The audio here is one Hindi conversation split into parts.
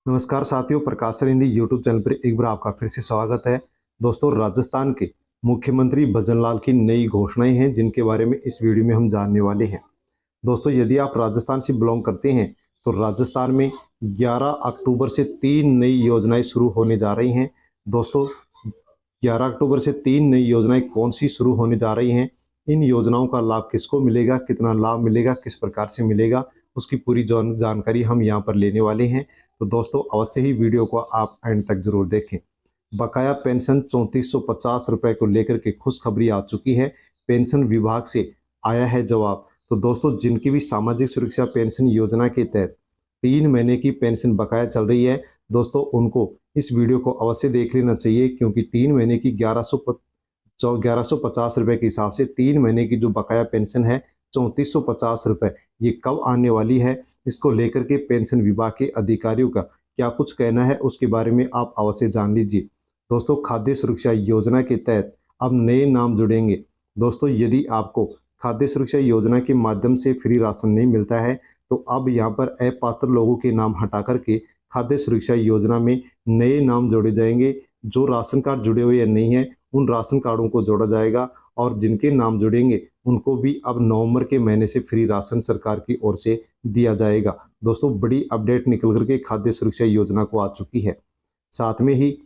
नमस्कार साथियों, प्रकाश सर हिंदी यूट्यूब चैनल पर एक बार आपका फिर से स्वागत है। दोस्तों, राजस्थान के मुख्यमंत्री भजन लाल की नई घोषणाएं हैं जिनके बारे में इस वीडियो में हम जानने वाले हैं। दोस्तों, यदि आप राजस्थान से बिलोंग करते हैं तो राजस्थान में 11 अक्टूबर से 3 नई योजनाएं शुरू होने जा रही हैं। दोस्तों, 11 अक्टूबर से 3 नई योजनाएं कौन सी शुरू होने जा रही हैं, इन योजनाओं का लाभ किसको मिलेगा, कितना लाभ मिलेगा, किस प्रकार से मिलेगा, उसकी पूरी जानकारी हम यहाँ पर लेने वाले हैं। तो दोस्तों, अवश्य ही वीडियो को आप एंड तक जरूर देखें। बकाया पेंशन 3450 रुपये को लेकर के खुशखबरी आ चुकी है। पेंशन विभाग से आया है जवाब। तो दोस्तों, जिनकी भी सामाजिक सुरक्षा पेंशन योजना के तहत 3 महीने की पेंशन बकाया चल रही है, दोस्तों उनको इस वीडियो को अवश्य देख लेना चाहिए, क्योंकि 3 महीने की 1150 रुपये के हिसाब से 3 महीने की जो बकाया पेंशन है 3450 रुपये, ये कब आने वाली है, इसको लेकर के पेंशन विभाग के अधिकारियों का क्या कुछ कहना है, उसके बारे में आप अवश्य जान लीजिए। दोस्तों, खाद्य सुरक्षा योजना के तहत अब नए नाम जुड़ेंगे। दोस्तों, यदि आपको खाद्य सुरक्षा योजना के माध्यम से फ्री राशन नहीं मिलता है तो अब यहाँ पर अपात्र लोगों के नाम हटा करके खाद्य सुरक्षा योजना में नए नाम जोड़े जाएंगे। जो राशन कार्ड जुड़े हुए नहीं है उन राशन कार्डों को जोड़ा जाएगा, और जिनके नाम जुड़ेंगे उनको भी अब नवंबर के महीने से फ्री राशन सरकार की ओर से दिया जाएगा। दोस्तों, बड़ी अपडेट निकल करके खाद्य सुरक्षा योजना को आ चुकी है। साथ में ही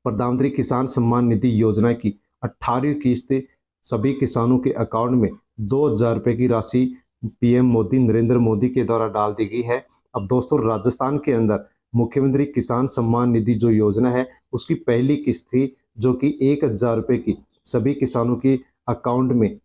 प्रधानमंत्री किसान सम्मान निधि योजना की 18वीं किस्त सभी किसानों के अकाउंट में 2000 रुपये की राशि पीएम मोदी नरेंद्र मोदी के द्वारा डाल दी गई है। अब दोस्तों, राजस्थान के अंदर मुख्यमंत्री किसान सम्मान निधि जो योजना है उसकी पहली किस्त थी, जो कि 1000 रुपये की सभी किसानों के अकाउंट में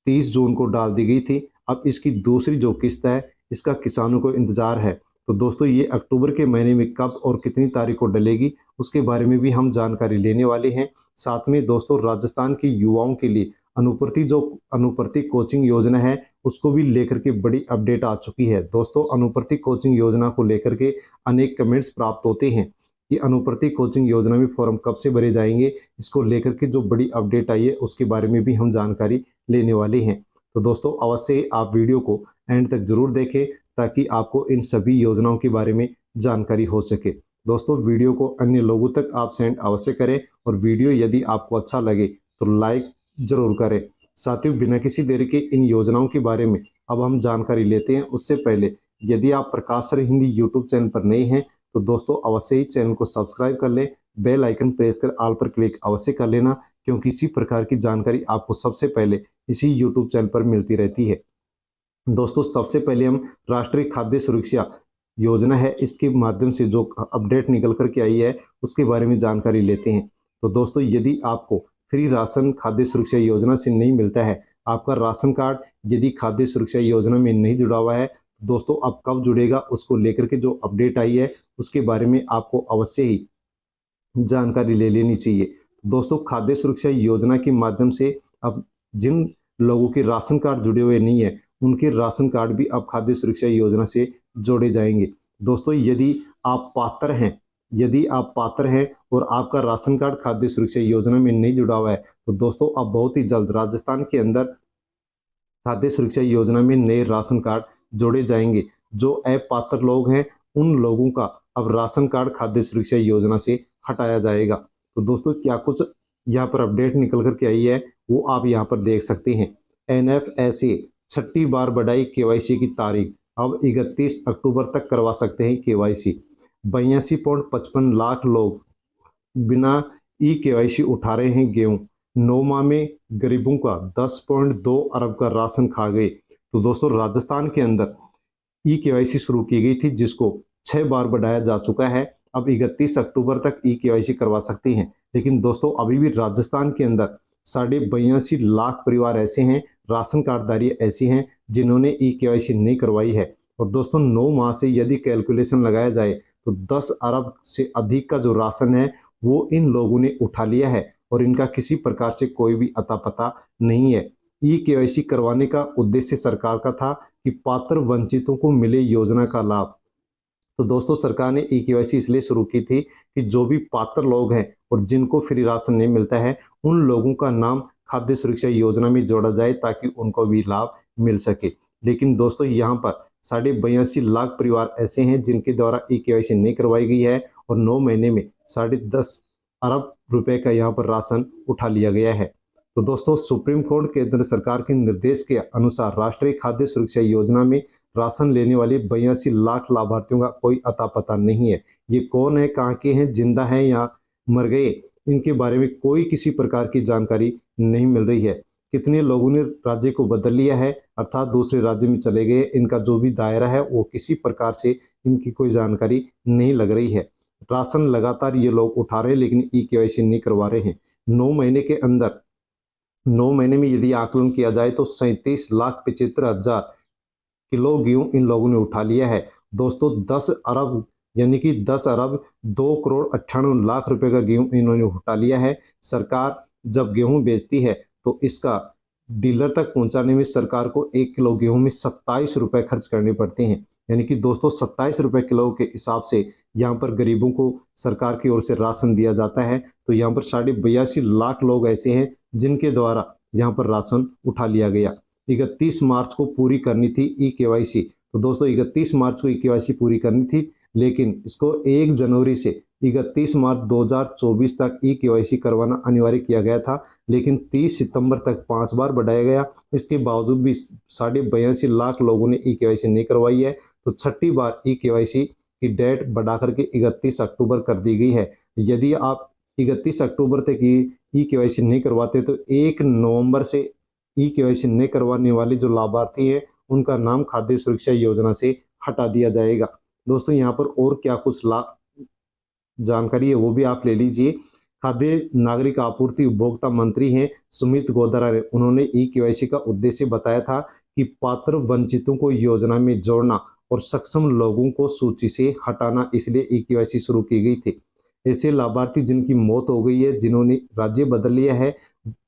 30 जून को डाल दी गई थी। अब इसकी दूसरी जो किस्त है इसका किसानों को इंतजार है। तो दोस्तों, ये अक्टूबर के महीने में कब और कितनी तारीख को डलेगी उसके बारे में भी हम जानकारी लेने वाले हैं। साथ में दोस्तों, राजस्थान के युवाओं के लिए अनुप्रति कोचिंग योजना है उसको भी लेकर के बड़ी अपडेट आ चुकी है। दोस्तों, अनुप्रति कोचिंग योजना को लेकर के अनेक कमेंट्स प्राप्त होते हैं कि अनुप्रति कोचिंग योजना में फॉर्म कब से भरे जाएंगे। इसको लेकर के जो बड़ी अपडेट आई है उसके बारे में भी हम जानकारी लेने वाले हैं। तो दोस्तों, अवश्य आप वीडियो को एंड तक जरूर देखें ताकि आपको इन सभी योजनाओं के बारे में जानकारी हो सके। दोस्तों, वीडियो को अन्य लोगों तक आप सेंड अवश्य करें, और वीडियो यदि आपको अच्छा लगे तो लाइक जरूर करें। साथियों, बिना किसी देरी के इन योजनाओं के बारे में अब हम जानकारी लेते हैं। उससे पहले यदि आप प्रकाश सर हिंदी यूट्यूब चैनल पर नए हैं तो दोस्तों अवश्य ही चैनल को सब्सक्राइब कर लें, बेल आइकन प्रेस कर ऑल पर क्लिक अवश्य कर लेना, क्योंकि इसी प्रकार की जानकारी आपको सबसे पहले इसी यूट्यूब चैनल पर मिलती रहती है। दोस्तों, सबसे पहले हम राष्ट्रीय खाद्य सुरक्षा योजना है इसके माध्यम से जो अपडेट निकल कर के आई है उसके बारे में जानकारी लेते हैं। तो दोस्तों, यदि आपको फ्री राशन खाद्य सुरक्षा योजना से नहीं मिलता है, आपका राशन कार्ड यदि खाद्य सुरक्षा योजना में नहीं जुड़ा हुआ है, तो दोस्तों अब कब जुड़ेगा उसको लेकर के जो अपडेट आई है उसके बारे में आपको अवश्य ही जानकारी ले लेनी चाहिए। दोस्तों, खाद्य सुरक्षा योजना के माध्यम से अब जिन लोगों के राशन कार्ड जुड़े हुए नहीं है उनके राशन कार्ड भी अब खाद्य सुरक्षा योजना से जोड़े जाएंगे। दोस्तों, यदि आप पात्र हैं और आपका राशन कार्ड खाद्य सुरक्षा योजना में नहीं जुड़ा हुआ है तो दोस्तों अब बहुत ही जल्द राजस्थान के अंदर खाद्य सुरक्षा योजना में नए राशन कार्ड जोड़े जाएंगे। जो अपात्र लोग हैं उन लोगों का अब राशन कार्ड खाद्य सुरक्षा योजना से हटाया जाएगा। तो दोस्तों, क्या कुछ यहाँ पर अपडेट निकल करके आई है वो आप यहाँ पर देख सकते हैं। NFSA 6ठी बार बढ़ाई KYC की तारीख, अब 31 अक्टूबर तक करवा सकते हैं KYC। 82.55 लाख लोग बिना KYC उठा रहे हैं गेहूं। 9 माह में गरीबों का 10.2 अरब का राशन खा गए। तो दोस्तों, राजस्थान के अंदर KYC शुरू की गई थी जिसको 6 बार बढ़ाया जा चुका है। अब 31 अक्टूबर तक KYC करवा सकते हैं। लेकिन दोस्तों, अभी भी राजस्थान के अंदर 82.5 लाख परिवार ऐसे हैं, राशन कार्डधारी ऐसी हैं जिन्होंने KYC नहीं करवाई है। और दोस्तों, 9 माह से यदि कैलकुलेशन लगाया जाए तो 10 अरब से अधिक का जो राशन है वो इन लोगों ने उठा लिया है, और इनका किसी प्रकार से कोई भी अता पता नहीं है। KYC करवाने का उद्देश्य सरकार का था कि पात्र वंचितों को मिले योजना का लाभ। तो दोस्तों, सरकार ने KYC इसलिए शुरू की थी कि जो भी पात्र लोग हैं और जिनको फ्री राशन नहीं मिलता है उन लोगों का नाम खाद्य सुरक्षा योजना में जोड़ा जाए ताकि उनको भी लाभ मिल सके। लेकिन दोस्तों, यहाँ पर 82.82 लाख परिवार ऐसे हैं जिनके द्वारा ई-केवाईसी नहीं करवाई गई है और 9 महीने में 10.5 अरब रुपए का यहाँ पर राशन उठा लिया गया है। तो दोस्तों, सुप्रीम कोर्ट केंद्र सरकार के निर्देश के अनुसार राष्ट्रीय खाद्य सुरक्षा योजना में राशन लेने वाले 82 लाख लाभार्थियों का कोई अता पता नहीं है। ये कौन है, कहाँ के हैं, जिंदा हैं या मर गए, इनके बारे में कोई किसी प्रकार की जानकारी नहीं मिल रही है। कितने लोगों ने राज्य को बदल लिया है, अर्थात दूसरे राज्य में चले गए, इनका जो भी दायरा है वो किसी प्रकार से इनकी कोई जानकारी नहीं लग रही है। राशन लगातार ये लोग उठा रहे हैं लेकिन ई-केवाईसी नहीं करवा रहे हैं। 9 महीने के अंदर 9 महीने में यदि आकलन किया जाए तो 37,75,000 किलो गेहूं इन लोगों ने उठा लिया है। दोस्तों, 10 अरब यानी कि 10 अरब 2 करोड़ 98 लाख रुपए का गेहूं इन्होंने उठा लिया है। सरकार जब गेहूं बेचती है तो इसका डीलर तक पहुंचाने में सरकार को 1 किलो गेहूं में 27 रुपए खर्च करने पड़ते हैं। यानी कि दोस्तों, 27 रुपए किलो के हिसाब से यहाँ पर गरीबों को सरकार की ओर से राशन दिया जाता है। तो यहाँ पर 82.5 लाख लोग ऐसे हैं जिनके द्वारा यहाँ पर राशन उठा लिया गया। 31 मार्च को पूरी करनी थी ई-केवाईसी। तो दोस्तों, 31 मार्च को ई-केवाईसी पूरी करनी थी, लेकिन इसको 1 जनवरी से 31 मार्च 2024 तक ई-केवाईसी करवाना अनिवार्य किया गया था, लेकिन 30 सितंबर तक 5 बार बढ़ाया गया। इसके बावजूद भी 82.5 लाख लोगों ने ई-केवाईसी नहीं करवाई है। तो छठी बार ई-केवाईसी की डेट बढ़ा करके 31 अक्टूबर कर दी गई है। यदि आप 31 अक्टूबर तक ई-केवाईसी नहीं करवाते तो 1 नवंबर से ई-केवाईसी नहीं करवाने वाले जो लाभार्थी हैं उनका नाम खाद्य सुरक्षा योजना से हटा दिया जाएगा। दोस्तों, यहाँ पर और क्या कुछ जानकारी है वो भी आप ले लीजिए। खाद्य नागरिक आपूर्ति उपभोक्ता मंत्री हैं सुमित गोधरा ने, उन्होंने ई-केवाईसी का उद्देश्य बताया था कि पात्र वंचितों को योजना में जोड़ना और सक्षम लोगों को सूची से हटाना, इसलिए ई-केवाईसी शुरू की गई थी। ऐसे लाभार्थी जिनकी मौत हो गई है, जिन्होंने राज्य बदल लिया है,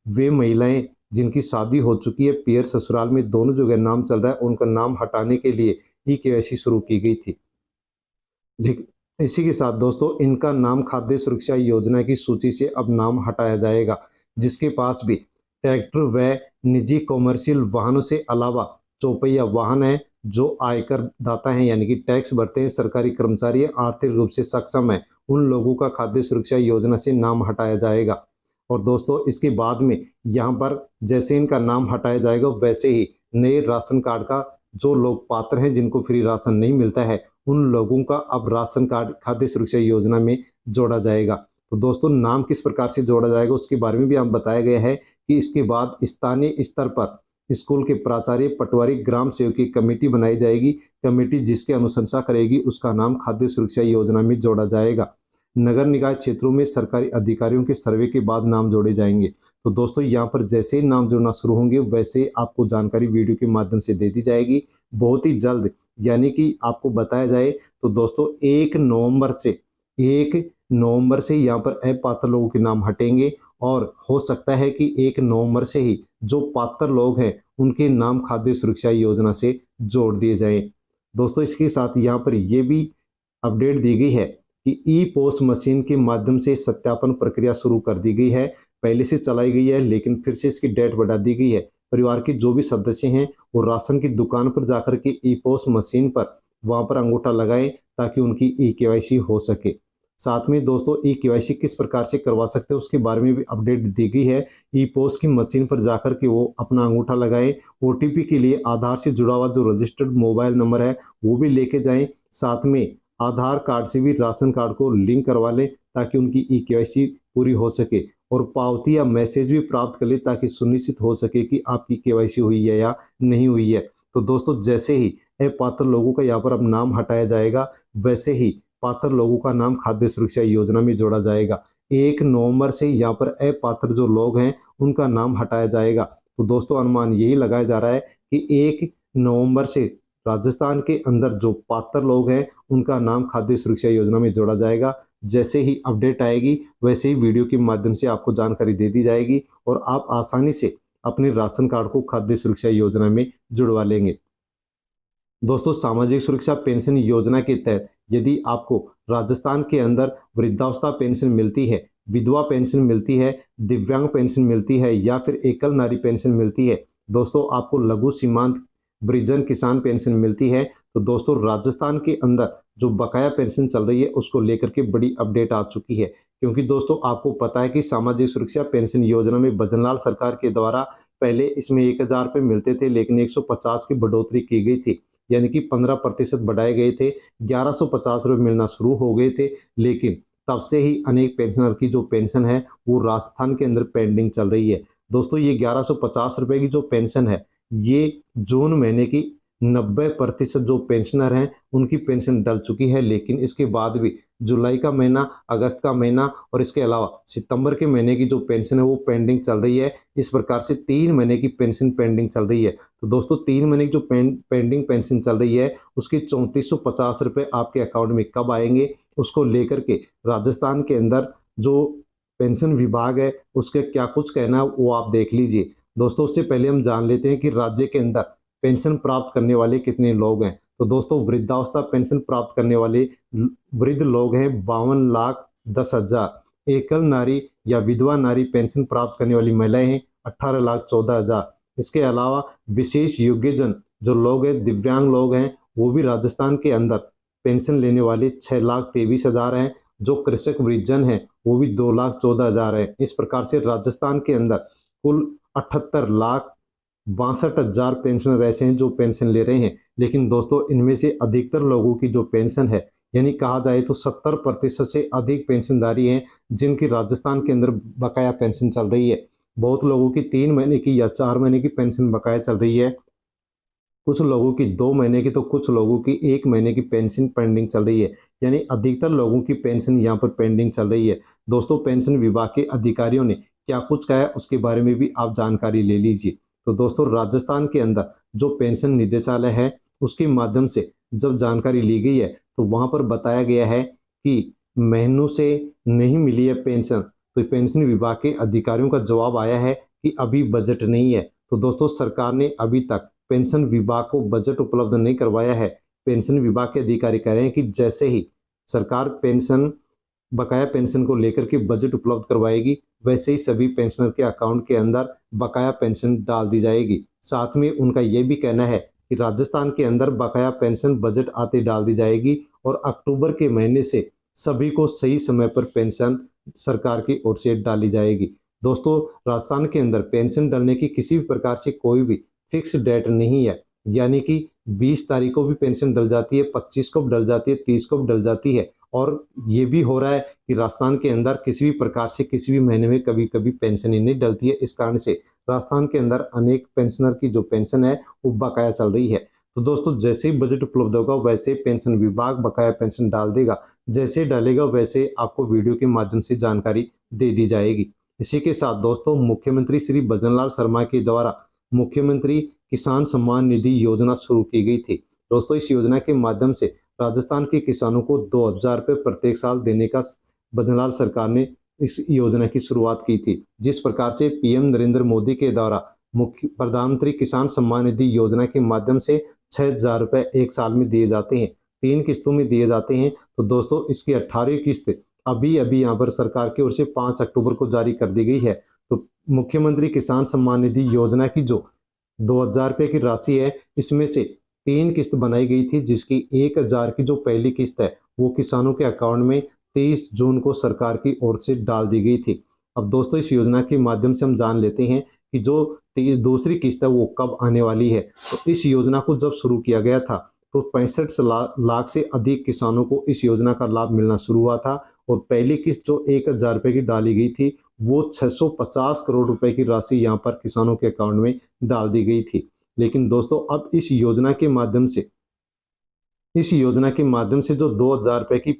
वे महिलाएं जिनकी शादी हो चुकी है, पियर ससुराल में दोनों जगह नाम चल रहा है, उनका नाम हटाने के लिए ई-केवाईसी शुरू की गई थी। लेकिन इसी के साथ दोस्तों, इनका नाम खाद्य सुरक्षा योजना की सूची से अब नाम हटाया जाएगा। जिसके पास भी ट्रैक्टर व निजी कॉमर्शियल वाहनों से अलावा चौपहिया वाहन है, जो आयकर दाता हैं यानी कि टैक्स भरते हैं, सरकारी कर्मचारी है, आर्थिक रूप से सक्षम है, उन लोगों का खाद्य सुरक्षा योजना से नाम हटाया जाएगा। और दोस्तों, इसके बाद में यहाँ पर जैसे इनका नाम हटाया जाएगा वैसे ही नए राशन कार्ड का जो लोग पात्र हैं जिनको फ्री राशन नहीं मिलता है, उन लोगों का अब राशन कार्ड खाद्य सुरक्षा योजना में जोड़ा जाएगा। तो दोस्तों, नाम किस प्रकार से जोड़ा जाएगा उसके बारे में भी हम बताया गया है कि इसके बाद स्थानीय स्तर पर स्कूल के प्राचार्य, पटवारी, ग्राम सेवक की कमेटी बनाई जाएगी। कमेटी जिसकी अनुशंसा करेगी उसका नाम खाद्य सुरक्षा योजना में जोड़ा जाएगा। नगर निकाय क्षेत्रों में सरकारी अधिकारियों के सर्वे के बाद नाम जोड़े जाएंगे। तो दोस्तों, यहाँ पर जैसे ही नाम जोड़ना शुरू होंगे वैसे आपको जानकारी वीडियो के माध्यम से दे दी जाएगी बहुत ही जल्द। यानी कि आपको बताया जाए तो दोस्तों, 1 नवंबर से यहाँ पर अपात्र लोगों के नाम हटेंगे और हो सकता है कि 1 नवंबर से ही जो पात्र लोग हैं उनके नाम खाद्य सुरक्षा योजना से जोड़ दिए जाएं। दोस्तों, इसके साथ यहाँ पर यह भी अपडेट दी गई है कि ई-पोस मशीन के माध्यम से सत्यापन प्रक्रिया शुरू कर दी गई है। पहले से चलाई गई है लेकिन फिर से इसकी डेट बढ़ा दी गई है। परिवार के जो भी सदस्य हैं वो राशन की दुकान पर जाकर के ई-पोस मशीन पर वहां पर अंगूठा लगाएं ताकि उनकी ई-केवाईसी हो सके। साथ में दोस्तों, ई-केवाईसी किस प्रकार से करवा सकते हैं उसके बारे में भी अपडेट दी गई है। ई-पोस की मशीन पर जाकर के वो अपना अंगूठा लगाएं। OTP के लिए आधार से जुड़ा हुआ जो रजिस्टर्ड मोबाइल नंबर है वो भी लेके जाएं। साथ में आधार कार्ड से भी राशन कार्ड को लिंक करवा लें ताकि उनकी ई-केवाईसी पूरी हो सके, और पावती या मैसेज भी प्राप्त कर ले ताकि सुनिश्चित हो सके कि आपकी केवाईसी हुई है या नहीं हुई है। तो दोस्तों, जैसे ही अपात्र लोगों का यहाँ पर अब नाम हटाया जाएगा वैसे ही पात्र लोगों का नाम खाद्य सुरक्षा योजना में जोड़ा जाएगा। 1 नवंबर से यहाँ पर अपात्र जो लोग हैं उनका नाम हटाया जाएगा। तो दोस्तों, अनुमान यही लगाया जा रहा है कि 1 नवंबर से राजस्थान के अंदर जो पात्र लोग हैं उनका नाम खाद्य सुरक्षा योजना में जोड़ा जाएगा। जैसे ही अपडेट आएगी वैसे ही वीडियो के माध्यम से आपको जानकारी दे दी जाएगी और आप आसानी से अपने राशन कार्ड को खाद्य सुरक्षा योजना में जुड़वा लेंगे। दोस्तों, सामाजिक सुरक्षा पेंशन योजना के तहत यदि आपको राजस्थान के अंदर वृद्धावस्था पेंशन मिलती है, विधवा पेंशन मिलती है, दिव्यांग पेंशन मिलती है या फिर एकल नारी पेंशन मिलती है, दोस्तों आपको लघु सीमांत वृद्धजन किसान पेंशन मिलती है। तो दोस्तों राजस्थान के अंदर जो बकाया पेंशन चल रही है उसको लेकर के बड़ी अपडेट आ चुकी है, क्योंकि दोस्तों आपको पता है कि सामाजिक सुरक्षा पेंशन योजना में भजनलाल सरकार के द्वारा पहले इसमें 1000 रुपये मिलते थे, लेकिन 150 की बढ़ोतरी की गई थी, यानी कि 15% बढ़ाए गए थे, 1150 रुपये मिलना शुरू हो गए थे। लेकिन तब से ही अनेक पेंशनर की जो पेंशन है वो राजस्थान के अंदर पेंडिंग चल रही है। दोस्तों ये 1150 रुपये की जो पेंशन है ये जून महीने की 90% जो पेंशनर हैं उनकी पेंशन डल चुकी है, लेकिन इसके बाद भी जुलाई का महीना, अगस्त का महीना और इसके अलावा सितंबर के महीने की जो पेंशन है वो पेंडिंग चल रही है। इस प्रकार से 3 महीने की पेंशन पेंडिंग चल रही है। तो दोस्तों 3 महीने की जो पेंडिंग पेंशन चल रही है उसके 3450 रुपये आपके अकाउंट में कब आएंगे, उसको लेकर के राजस्थान के अंदर जो पेंशन विभाग है उसके क्या कुछ कहना है वो आप देख लीजिए। दोस्तों उससे पहले हम जान लेते हैं कि राज्य के अंदर पेंशन प्राप्त करने वाले कितने लोग हैं। तो दोस्तों वृद्धावस्था पेंशन प्राप्त करने वाले वृद्ध लोग हैं 52,10,000। एकल नारी या विधवा नारी पेंशन प्राप्त करने वाली महिलाएं हैं 18,14,000। इसके अलावा विशेष योग्यजन जो लोग हैं, दिव्यांग लोग हैं, वो भी राजस्थान के अंदर पेंशन लेने वाले 6,23,000 हैं। जो कृषक वृद्धजन हैं वो भी 2,14,000 है। इस प्रकार से राजस्थान के अंदर कुल 78,62,000 पेंशनर ऐसे हैं जो पेंशन ले रहे हैं। लेकिन दोस्तों इनमें से अधिकतर लोगों की जो पेंशन है, यानी कहा जाए तो 70% से अधिक पेंशनधारी हैं जिनकी राजस्थान के अंदर बकाया पेंशन चल रही है। बहुत लोगों की 3 महीने की या 4 महीने की पेंशन बकाया चल रही है, कुछ लोगों की 2 महीने की, तो कुछ लोगों की 1 महीने की पेंशन पेंडिंग चल रही है, यानी अधिकतर लोगों की पेंशन यहाँ पर पेंडिंग चल रही है। दोस्तों पेंशन विभाग के अधिकारियों ने क्या कुछ कहा है उसके बारे में भी आप जानकारी ले लीजिए। तो दोस्तों राजस्थान के अंदर जो पेंशन निदेशालय है उसके माध्यम से जब जानकारी ली गई है तो वहाँ पर बताया गया है कि महीनों से नहीं मिली है पेंशन। तो पेंशन विभाग के अधिकारियों का जवाब आया है कि अभी बजट नहीं है। तो दोस्तों सरकार ने अभी तक पेंशन विभाग को बजट उपलब्ध नहीं करवाया है। पेंशन विभाग के अधिकारी कह रहे हैं कि जैसे ही सरकार पेंशन बकाया पेंशन को लेकर के बजट उपलब्ध करवाएगी वैसे ही सभी पेंशनर के अकाउंट के अंदर बकाया पेंशन डाल दी जाएगी। साथ में उनका ये भी कहना है कि राजस्थान के अंदर बकाया पेंशन बजट आते डाल दी जाएगी और अक्टूबर के महीने से सभी को सही समय पर पेंशन सरकार की ओर से डाली जाएगी। दोस्तों राजस्थान के अंदर पेंशन डालने की किसी भी प्रकार से कोई भी फिक्स डेट नहीं है, यानी कि 20 तारीख को भी पेंशन डल जाती है, 25 को भी डल जाती है, 30 को भी डल जाती है। और ये भी हो रहा है कि राजस्थान के अंदर किसी भी प्रकार से किसी भी महीने में कभी कभी पेंशन ही नहीं डलती है। इस कारण से राजस्थान के अंदर अनेक पेंशनर की जो पेंशन है वो बकाया चल रही है। तो दोस्तों जैसे ही बजट उपलब्ध होगा वैसे पेंशन विभाग बकाया पेंशन डाल देगा, जैसे डालेगा वैसे आपको वीडियो के माध्यम से जानकारी दे दी जाएगी। इसी के साथ दोस्तों मुख्यमंत्री श्री भजनलाल शर्मा के द्वारा मुख्यमंत्री किसान सम्मान निधि योजना शुरू की गई थी। दोस्तों इस योजना के माध्यम से राजस्थान के किसानों को 2,000 रुपये प्रत्येक साल देने का भजनलाल सरकार ने इस योजना की शुरुआत की थी। जिस प्रकार से पीएम नरेंद्र मोदी के द्वारा मुख्य प्रधानमंत्री किसान सम्मान निधि योजना के माध्यम से 6,000 रुपये एक साल में दिए जाते हैं, 3 किस्तों में दिए जाते हैं। तो दोस्तों इसकी 18वीं किस्त अभी अभी यहाँ पर सरकार की ओर से 5 अक्टूबर को जारी कर दी गई है। तो मुख्यमंत्री किसान सम्मान निधि योजना की जो 2,000 रुपये की राशि है इसमें से 3 किस्त बनाई गई थी, जिसकी 1,000 की जो पहली किस्त है वो किसानों के अकाउंट में 23 जून को सरकार की ओर से डाल दी गई थी। अब दोस्तों इस योजना के माध्यम से हम जान लेते हैं कि जो दूसरी किस्त है वो कब आने वाली है। तो इस योजना को जब शुरू किया गया था तो 65 लाख से अधिक किसानों को इस योजना का लाभ मिलना शुरू हुआ था और पहली किस्त जो 1,000 रुपये की डाली गई थी वो 650 करोड़ रुपए की राशि यहाँ पर किसानों के अकाउंट में डाल दी गई थी। लेकिन दोस्तों अब इस योजना के माध्यम से जो 2,000 रुपये की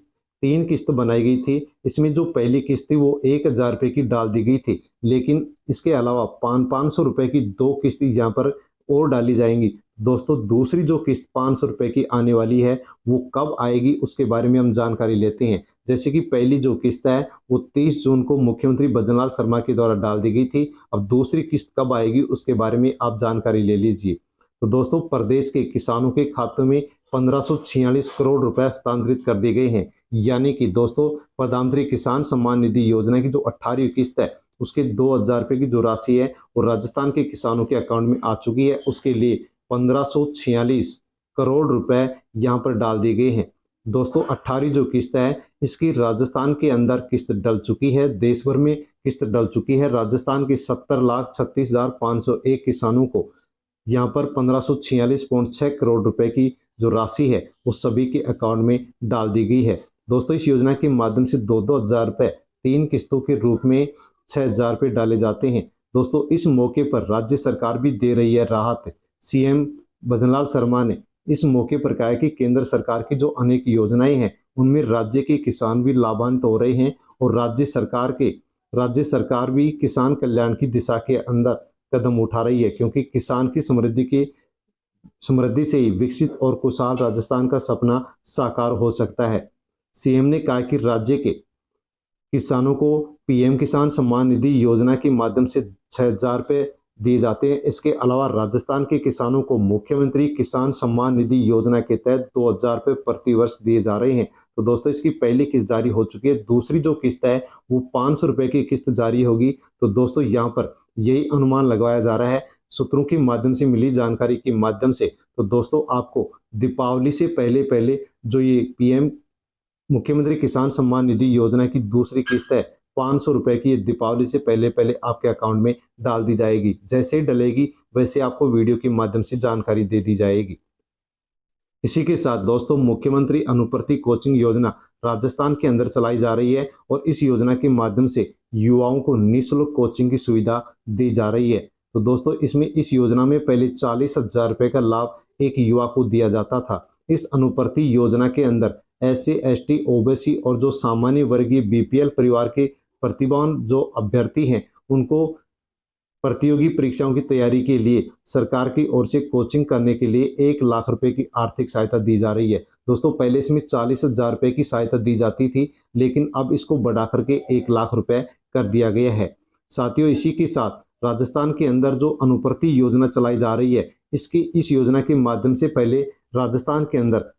3 किस्त बनाई गई थी, इसमें जो पहली किस्त थी वो 1,000 रुपये की डाल दी गई थी, लेकिन इसके अलावा 500 रुपये की 2 किस्त यहाँ पर और डाली जाएंगी। दोस्तों दूसरी जो किस्त 500 रुपये की आने वाली है वो कब आएगी उसके बारे में हम जानकारी लेते हैं। जैसे कि पहली जो किस्त है वो 30 जून को मुख्यमंत्री भजनलाल शर्मा के द्वारा डाल दी गई थी। अब दूसरी किस्त कब आएगी उसके बारे में आप जानकारी ले लीजिए। तो दोस्तों प्रदेश के किसानों के खातों में 1546 करोड़ रुपए हस्तांतरित कर दिए गए हैं, यानी कि दोस्तों प्रधानमंत्री किसान सम्मान निधि योजना की जो 18वीं किस्त है उसके 2,000 रुपये की जो राशि है वो राजस्थान के किसानों के अकाउंट में आ चुकी है। उसके लिए 1546 करोड़ रुपए यहाँ पर डाल दिए गए हैं। दोस्तों 18 जो किस्त है इसकी राजस्थान के अंदर किस्त डल चुकी है, देश भर में किस्त डल चुकी है। राजस्थान के 70,36,501 किसानों को यहाँ पर 1546.6 करोड़ रुपए की जो राशि है वो सभी के अकाउंट में डाल दी गई है। दोस्तों इस योजना के माध्यम से 2-2 हज़ार रुपये 3 किस्तों के रूप में 6,000 रुपये डाले जाते हैं। दोस्तों इस मौके पर राज्य सरकार भी दे रही है राहत। सीएम भजनलाल शर्मा ने इस मौके पर कहा है कि केंद्र सरकार की जो अनेक योजनाएं हैं उनमें राज्य के किसान भी लाभान्वित हो रहे हैं और राज्य सरकार भी किसान कल्याण की दिशा के अंदर कदम उठा रही है, क्योंकि किसान की समृद्धि से ही विकसित और खुशहाल राजस्थान का सपना साकार हो सकता है। सीएम ने कहा कि राज्य के किसानों को पीएम किसान सम्मान निधि योजना के माध्यम से 6,000 रुपये दिए जाते हैं। इसके अलावा राजस्थान के किसानों को मुख्यमंत्री किसान सम्मान निधि योजना के तहत 2,000 रुपये प्रति वर्ष दिए जा रहे हैं। तो दोस्तों इसकी पहली किस्त जारी हो चुकी है, दूसरी जो किस्त है वो 500 रुपये की किस्त जारी होगी। तो दोस्तों यहाँ पर यही अनुमान लगाया जा रहा है सूत्रों के माध्यम से मिली जानकारी के माध्यम से। तो दोस्तों आपको दीपावली से पहले जो ये पीएम मुख्यमंत्री किसान सम्मान निधि योजना की दूसरी किस्त है 500 रुपये की, ये दीपावली से पहले आपके अकाउंट में डाल दी जाएगी। जैसे ही डलेगी वैसे आपको वीडियो के माध्यम से जानकारी दे दी जाएगी। इसी के साथ दोस्तों मुख्यमंत्री अनुप्रति कोचिंग योजना राजस्थान के अंदर चलाई जा रही है और इस योजना के माध्यम से युवाओं को निःशुल्क कोचिंग की सुविधा दी जा रही है। तो दोस्तों इस योजना में पहले 40,000 रुपये का लाभ एक युवा को दिया जाता था। इस अनुप्रति योजना के अंदर SC, ST, OBC और जो सामान्य वर्गीय BPL परिवार के प्रतिभावान जो अभ्यर्थी हैं उनको प्रतियोगी परीक्षाओं की तैयारी के लिए सरकार की ओर से कोचिंग करने के लिए 1 लाख रुपए की आर्थिक सहायता दी जा रही है। दोस्तों पहले इसमें 40,000 रुपये की सहायता दी जाती थी, लेकिन अब इसको बढ़ा करके 1 लाख रुपए कर दिया गया है। साथियों इसी के साथ राजस्थान के अंदर जो अनुप्रति योजना चलाई जा रही है इस योजना के माध्यम से पहले राजस्थान के अंदर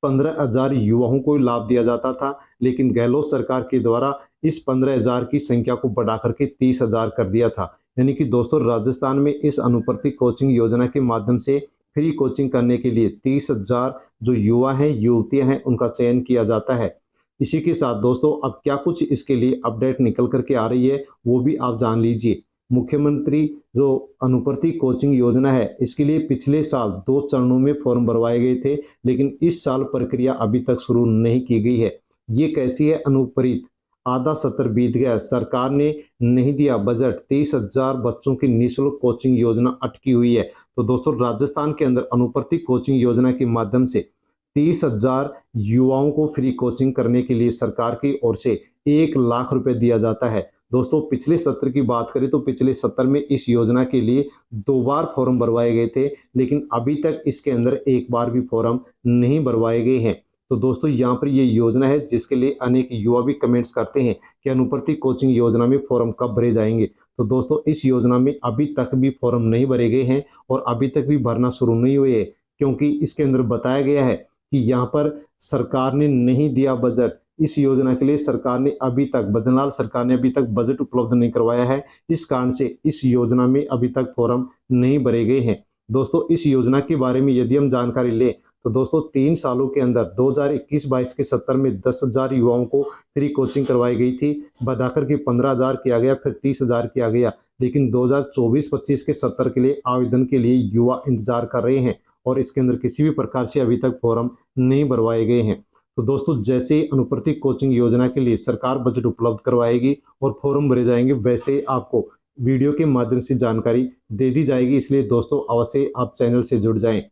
15,000 युवाओं को लाभ दिया जाता था, लेकिन गहलोत सरकार के द्वारा इस 15,000 की संख्या को बढ़ा करके 30,000 कर दिया था। यानी कि दोस्तों राजस्थान में इस अनुप्रति कोचिंग योजना के माध्यम से फ्री कोचिंग करने के लिए 30,000 जो युवा हैं युवतियां हैं उनका चयन किया जाता है। इसी के साथ दोस्तों अब क्या कुछ इसके लिए अपडेट निकल करके आ रही है वो भी आप जान लीजिए। मुख्यमंत्री जो अनुप्रति कोचिंग योजना है इसके लिए पिछले साल 2 चरणों में फॉर्म भरवाए गए थे, लेकिन इस साल प्रक्रिया अभी तक शुरू नहीं की गई है। ये कैसी है अनुप्रीत? आधा सत्र बीत गया, सरकार ने नहीं दिया बजट, 30,000 बच्चों की निःशुल्क कोचिंग योजना अटकी हुई है। तो दोस्तों राजस्थान के अंदर अनुप्रति कोचिंग योजना के माध्यम से 30,000 युवाओं को फ्री कोचिंग करने के लिए सरकार की ओर से 1 लाख रुपए दिया जाता है। दोस्तों पिछले सत्र की बात करें तो पिछले सत्र में इस योजना के लिए 2 बार फॉर्म भरवाए गए थे, लेकिन अभी तक इसके अंदर 1 बार भी फॉर्म नहीं भरवाए गए हैं। तो दोस्तों यहाँ पर ये योजना है जिसके लिए अनेक युवा भी कमेंट्स करते हैं कि अनुप्रति कोचिंग योजना में फॉर्म कब भरे जाएंगे। तो दोस्तों इस योजना में अभी तक भी फॉर्म नहीं भरे गए हैं और अभी तक भी भरना शुरू नहीं हुए हैं, क्योंकि इसके अंदर बताया गया है कि यहाँ पर सरकार ने नहीं दिया बजट। इस योजना के लिए भजनलाल सरकार ने अभी तक बजट उपलब्ध नहीं करवाया है, इस कारण से इस योजना में अभी तक फॉर्म नहीं भरे गए हैं। दोस्तों इस योजना के बारे में यदि हम जानकारी लें तो दोस्तों 3 सालों के अंदर 2021-22 के सत्र में 10,000 युवाओं को फ्री कोचिंग करवाई गई थी, बढ़ाकर के 15,000 किया गया, फिर 30,000 किया गया। लेकिन 2024-25 के सत्र के लिए आवेदन के लिए युवा इंतजार कर रहे हैं और इसके अंदर किसी भी प्रकार से अभी तक फॉर्म नहीं भरवाए गए हैं। तो दोस्तों जैसे अनुप्रति कोचिंग योजना के लिए सरकार बजट उपलब्ध करवाएगी और फॉर्म भरे जाएंगे, वैसे आपको वीडियो के माध्यम से जानकारी दे दी जाएगी। इसलिए दोस्तों अवश्य आप चैनल से जुड़ जाएं।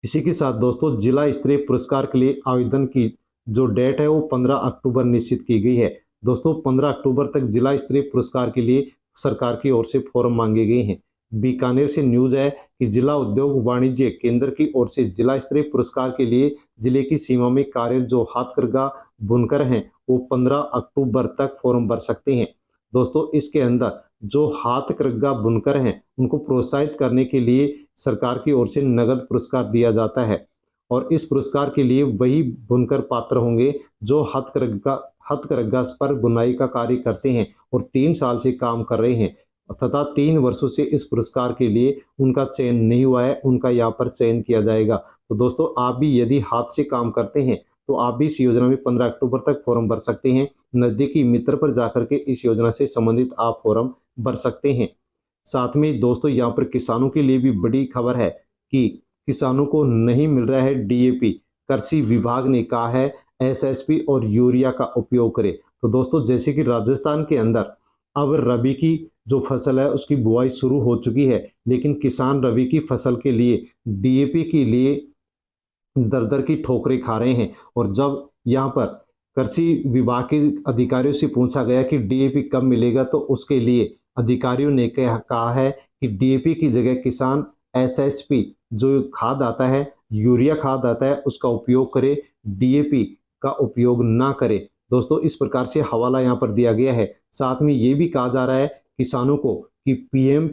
इसी के साथ दोस्तों जिला स्तरीय पुरस्कार के लिए आवेदन की जो डेट है वो 15 अक्टूबर निश्चित की गई है। दोस्तों 15 अक्टूबर तक जिला स्तरीय पुरस्कार के लिए सरकार की ओर से फॉर्म मांगे गए हैं। बीकानेर से न्यूज है कि जिला उद्योग वाणिज्य केंद्र की ओर से जिला स्तरीय पुरस्कार के लिए जिले की सीमा में कार्यरत जो हाथकरघा बुनकर हैं वो 15 अक्टूबर तक फॉर्म भर सकते हैं। दोस्तों इसके अंदर जो हाथकरघा बुनकर हैं उनको प्रोत्साहित करने के लिए सरकार की ओर से नगद पुरस्कार दिया जाता है और इस पुरस्कार के लिए वही बुनकर पात्र होंगे जो हथकरघा पर बुनाई का कार्य करते हैं और 3 साल से काम कर रहे हैं। तथा 3 वर्षों से इस पुरस्कार के लिए उनका चयन नहीं हुआ है, उनका यहाँ पर चयन किया जाएगा। तो दोस्तों आप भी यदि हाथ से काम करते हैं तो आप भी इस योजना में 15 अक्टूबर तक फॉर्म भर सकते हैं। नज़दीकी मित्र पर जाकर के इस योजना से संबंधित आप फॉर्म भर सकते हैं। साथ में दोस्तों यहाँ पर किसानों के लिए भी बड़ी खबर है कि किसानों को नहीं मिल रहा है डीएपी। कृषि विभाग ने कहा है एसएसपी और यूरिया का उपयोग करें। तो दोस्तों जैसे कि राजस्थान के अंदर अब रबी की जो फसल है उसकी बुआई शुरू हो चुकी है, लेकिन किसान रबी की फसल के लिए डीएपी के लिए दर दर की ठोकरें खा रहे हैं। और जब यहाँ पर कृषि विभाग के अधिकारियों से पूछा गया कि डीएपी कब मिलेगा, तो उसके लिए अधिकारियों ने कहा है कि डीएपी की जगह किसान एसएसपी जो खाद आता है, यूरिया खाद आता है, उसका उपयोग करे, डीएपी का उपयोग ना करे। दोस्तों इस प्रकार से हवाला यहाँ पर दिया गया है। साथ में ये भी कहा जा रहा है किसानों को कि पीएम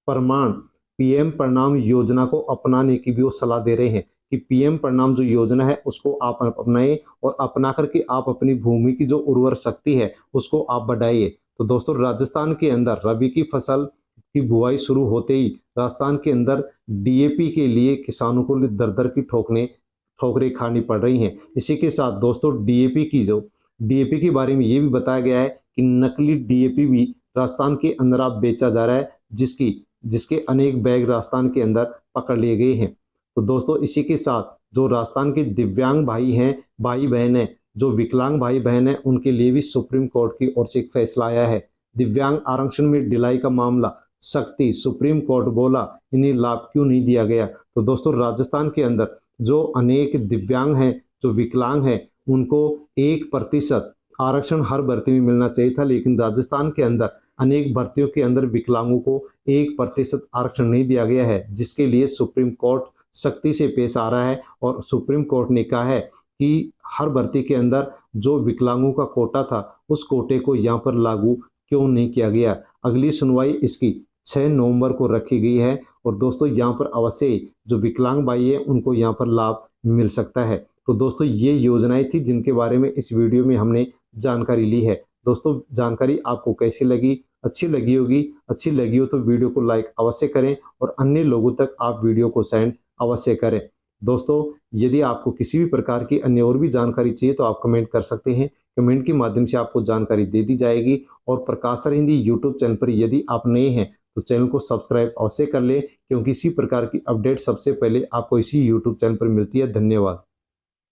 प्रणाम योजना को अपनाने की भी वो सलाह दे रहे हैं कि पीएम प्रणाम जो योजना है उसको आप अपनाएं और अपना करके आप अपनी भूमि की जो उर्वर शक्ति है उसको आप बढ़ाइए। तो दोस्तों राजस्थान के अंदर रबी की फसल की बुआई शुरू होते ही राजस्थान के अंदर डीएपी के लिए किसानों को दर दर की ठोकरें खानी पड़ रही हैं। इसी के साथ दोस्तों डीएपी के बारे में ये भी बताया गया है कि नकली डीएपी भी राजस्थान के अंदर आप बेचा जा रहा है, जिसके अनेक बैग राजस्थान के अंदर पकड़ लिए गए हैं। तो दोस्तों इसी के साथ जो राजस्थान के दिव्यांग भाई बहन हैं, जो विकलांग भाई बहन हैं, उनके लिए भी सुप्रीम कोर्ट की ओर से एक फैसला आया है। दिव्यांग आरक्षण में ढिलाई का मामला सख्ती, सुप्रीम कोर्ट बोला इन्हें लाभ क्यों नहीं दिया गया। तो दोस्तों राजस्थान के अंदर जो अनेक दिव्यांग हैं, जो विकलांग हैं, उनको 1% आरक्षण हर भर्ती में मिलना चाहिए था, लेकिन राजस्थान के अंदर अनेक भर्तियों के अंदर विकलांगों को 1% आरक्षण नहीं दिया गया है, जिसके लिए सुप्रीम कोर्ट सख्ती से पेश आ रहा है। और सुप्रीम कोर्ट ने कहा है कि हर भर्ती के अंदर जो विकलांगों का कोटा था उस कोटे को यहाँ पर लागू क्यों नहीं किया गया। अगली सुनवाई इसकी 6 नवंबर को रखी गई है। और दोस्तों यहाँ पर अवश्य जो विकलांग भाई है उनको यहाँ पर लाभ मिल सकता है। तो दोस्तों ये योजनाएं थी जिनके बारे में इस वीडियो में हमने जानकारी ली है। दोस्तों जानकारी आपको कैसी लगी? अच्छी लगी होगी। अच्छी लगी हो तो वीडियो को लाइक अवश्य करें और अन्य लोगों तक आप वीडियो को सेंड अवश्य करें। दोस्तों यदि आपको किसी भी प्रकार की अन्य और भी जानकारी चाहिए तो आप कमेंट कर सकते हैं। कमेंट के माध्यम से आपको जानकारी दे दी जाएगी। और प्रकाश सर हिंदी यूट्यूब चैनल पर यदि आप नए हैं तो चैनल को सब्सक्राइब अवश्य कर लें, क्योंकि इसी प्रकार की अपडेट सबसे पहले आपको इसी यूट्यूब चैनल पर मिलती है। धन्यवाद।